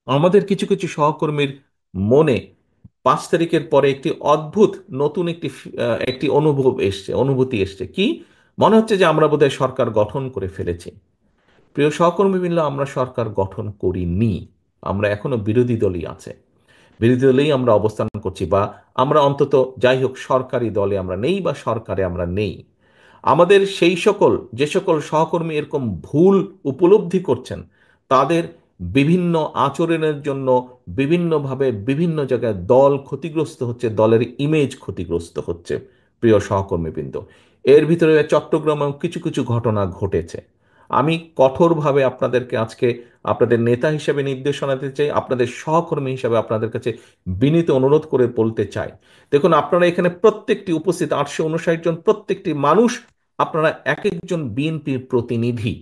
আমাদের কিছু কিছু সহকর্মীর মনে 5 তারিখের পরে একটি অদ্ভুত নতুন একটি অনুভূতি এসছে কি, মনে হচ্ছে যে আমরা বোধহয় সরকার গঠন করে ফেলেছি। প্রিয় সহকর্মীবৃন্দ, আমরা সরকার গঠন করিনি। আমরা এখনো বিরোধী দলই আছে, বিরোধী দলেই আমরা অবস্থান করছি, বা আমরা অন্তত যাই হোক সরকারি দলে আমরা নেই বা সরকারে আমরা নেই। আমাদের সেই সকল যে সকল সহকর্মী এরকম ভুল উপলব্ধি করছেন, তাদের বিভিন্ন আচরণের জন্য বিভিন্নভাবে বিভিন্ন জায়গায় দল ক্ষতিগ্রস্ত হচ্ছে, দলের ইমেজ ক্ষতিগ্রস্ত হচ্ছে। প্রিয় সহকর্মীবৃন্দ, এর ভিতরে চট্টগ্রামেও কিছু কিছু ঘটনা ঘটেছে। আমি কঠোরভাবে আপনাদেরকে আজকে আপনাদের নেতা হিসেবে নির্দেশনা দিতে চাই, আপনাদের সহকর্মী হিসেবে আপনাদের কাছে বিনীত অনুরোধ করে বলতে চাই। দেখুন, আপনারা এখানে প্রত্যেকটি উপস্থিত 859 জন প্রত্যেকটি মানুষ, আপনারা এক একজন বিএনপির প্রতিনিধি।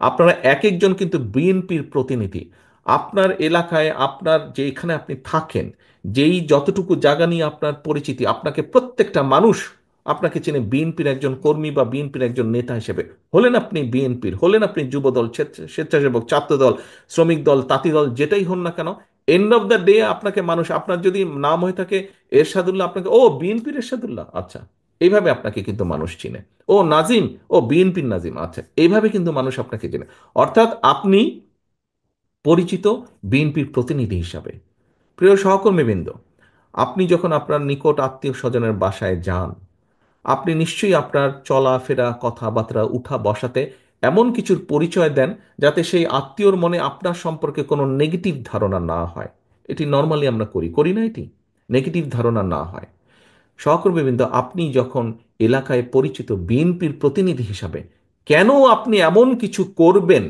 আপনারা এক একজন কিন্তু বিএনপির প্রতিনিধি। আপনার এলাকায় আপনার যেখানে আপনি থাকেন, যেই যতটুকু জায়গা নিয়ে আপনার পরিচিতি, আপনাকে প্রত্যেকটা মানুষ আপনাকে চেনে বিএনপির একজন কর্মী বা বিএনপির একজন নেতা হিসেবে। হলেন আপনি বিএনপির, হলেন আপনি যুবদল, স্বেচ্ছাসেবক, ছাত্রদল, শ্রমিক দল, তাঁতি দল, যেটাই হন না কেন, এন্ড অফ দ্য ডে আপনাকে মানুষ, আপনার যদি নাম হয়ে থাকে এরশাদুল্লাহ, আপনাকে ও বিএনপির এরশাদুল্লাহ, আচ্ছা, এইভাবে আপনাকে কিন্তু মানুষ চিনে। ও নাজিম, ও বিএনপির নাজিম, আচ্ছা, এইভাবে কিন্তু মানুষ আপনাকে চেনে। অর্থাৎ আপনি পরিচিত বিএনপির প্রতিনিধি হিসাবে। প্রিয় সহকর্মীবৃন্দ, আপনি যখন আপনার নিকট আত্মীয় স্বজনের বাসায় যান, আপনি নিশ্চয়ই আপনার চলাফেরা, কথাবার্তা, উঠা বসাতে এমন কিছুর পরিচয় দেন যাতে সেই আত্মীয়র মনে আপনার সম্পর্কে কোনো নেগেটিভ ধারণা না হয়। এটি নর্মালি আমরা করি, করি না? এটি নেগেটিভ ধারণা না হয়। সহকর্মীবৃন্দ, আপনি যখন এলাকায় পরিচিত বিএনপির প্রতিনিধি হিসাবে, কেন আপনি এমন কিছু করবেন?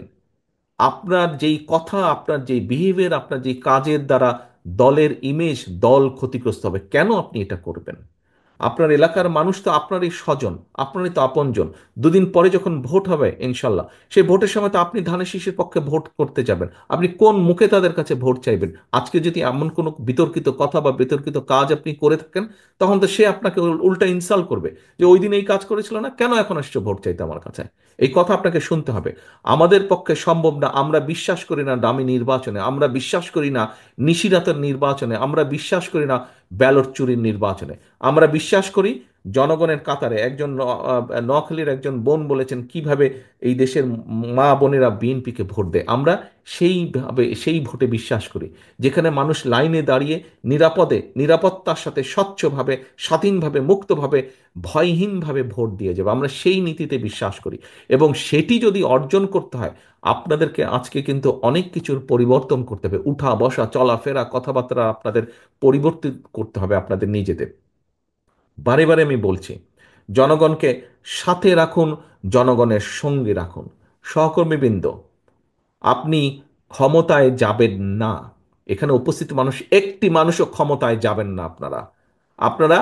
আপনার যেই কথা, আপনার যেই বিহেভিয়ার, আপনার যেই কাজের দ্বারা দলের ইমেজ, দল ক্ষতিগ্রস্ত হবে, কেন আপনি এটা করবেন? আপনার এলাকার মানুষ তো আপনারই স্বজন, আপনারই তো আপনজন। দুদিন পরে যখন ভোট হবে ইনশাল্লাহ, সেই ভোটের সময় তো আপনি ধানের শীষের পক্ষে ভোট করতে যাবেন। আপনি কোন মুখে তাদের কাছে ভোট চাইবেন? আজকে যদি এমন কোনো বিতর্কিত কথা বা বিতর্কিত কাজ আপনি করে থাকেন, তখন তো সে আপনাকে উল্টা ইনসাল্ট করবে যে ওই দিন এই কাজ করেছিল না, কেন এখন আসছো ভোট চাইতে আমার কাছে? এই কথা আপনাকে শুনতে হবে। আমাদের পক্ষে সম্ভব না। আমরা বিশ্বাস করি না দামি নির্বাচনে, আমরা বিশ্বাস করি না নিশিরাতের নির্বাচনে, আমরা বিশ্বাস করি না ব্যালট চুরির নির্বাচনে। আমরা বিশ্বাস করি জনগণের কাতারে। নোয়াখালীর একজন বোন বলেছেন কিভাবে এই দেশের মা বোনেরা বিএনপিকে ভোট দেয়। আমরা সেইভাবে সেই ভোটে বিশ্বাস করি, যেখানে মানুষ লাইনে দাঁড়িয়ে নিরাপদে, নিরাপত্তার সাথে, স্বচ্ছভাবে, স্বাধীনভাবে, মুক্তভাবে, ভয়হীনভাবে ভোট দিয়ে যাবে। আমরা সেই নীতিতে বিশ্বাস করি, এবং সেটি যদি অর্জন করতে হয়, আপনাদেরকে আজকে কিন্তু অনেক কিছুর পরিবর্তন করতে হবে। উঠা বসা, চলাফেরা, কথাবার্তা আপনাদের পরিবর্তিত করতে হবে আপনাদের নিজেদের। বারে বারে আমি বলছি, জনগণকে সাথে রাখুন, জনগণের সঙ্গে রাখুন। সহকর্মীবৃন্দ, আপনি ক্ষমতায় যাবেন না। এখানে উপস্থিত মানুষ, একটি মানুষও ক্ষমতায় যাবেন না। আপনারা আপনারা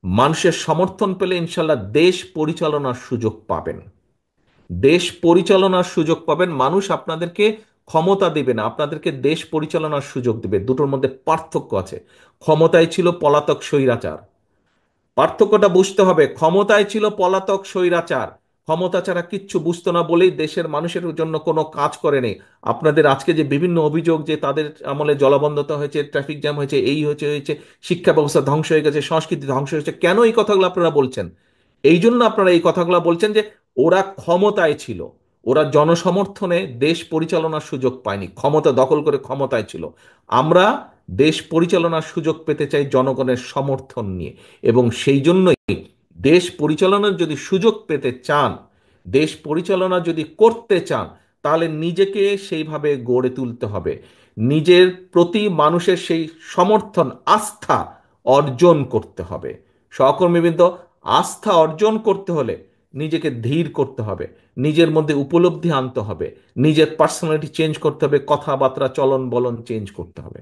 মানুষের সমর্থন পেলে ইনশাল্লাহ দেশ পরিচালনার সুযোগ পাবেন। দেশ পরিচালনার সুযোগ পাবেন। মানুষ আপনাদেরকে ক্ষমতা দেবে না, আপনাদেরকে দেশ পরিচালনার সুযোগ দেবে। দুটোর মধ্যে পার্থক্য আছে। ক্ষমতায় ছিল পলাতক স্বৈরাচার। পার্থক্যটা বুঝতে হবে। ক্ষমতায় ছিল পলাতক স্বৈরাচার, ক্ষমতা ছাড়া কিচ্ছু বুঝতো না বলেই দেশের মানুষের জন্য কোনো কাজ করেনি। আপনাদের আজকে যে বিভিন্ন অভিযোগ যে তাদের আমলে জলাবদ্ধতা হয়েছে, ট্রাফিক জ্যাম হয়েছে, এই হয়েছে হয়েছে, শিক্ষা ব্যবস্থা ধ্বংস হয়ে গেছে, সংস্কৃতি ধ্বংস হয়েছে, কেন এই কথাগুলো আপনারা বলছেন? এই জন্য আপনারা এই কথাগুলো বলছেন যে ওরা ক্ষমতায় ছিল, ওরা জনসমর্থনে দেশ পরিচালনার সুযোগ পায়নি, ক্ষমতা দখল করে ক্ষমতায় ছিল। আমরা দেশ পরিচালনার সুযোগ পেতে চাই জনগণের সমর্থন নিয়ে, এবং সেই জন্যই দেশ পরিচালনার যদি সুযোগ পেতে চান, দেশ পরিচালনা যদি করতে চান, তাহলে নিজেকে সেইভাবে গড়ে তুলতে হবে। নিজের প্রতি মানুষের সেই সমর্থন, আস্থা অর্জন করতে হবে। সহকর্মীবৃন্দ, আস্থা অর্জন করতে হলে নিজেকে ধীর করতে হবে, নিজের মধ্যে উপলব্ধি আনতে হবে, নিজের পার্সোনালিটি চেঞ্জ করতে হবে, কথাবার্তা, চলন বলন চেঞ্জ করতে হবে।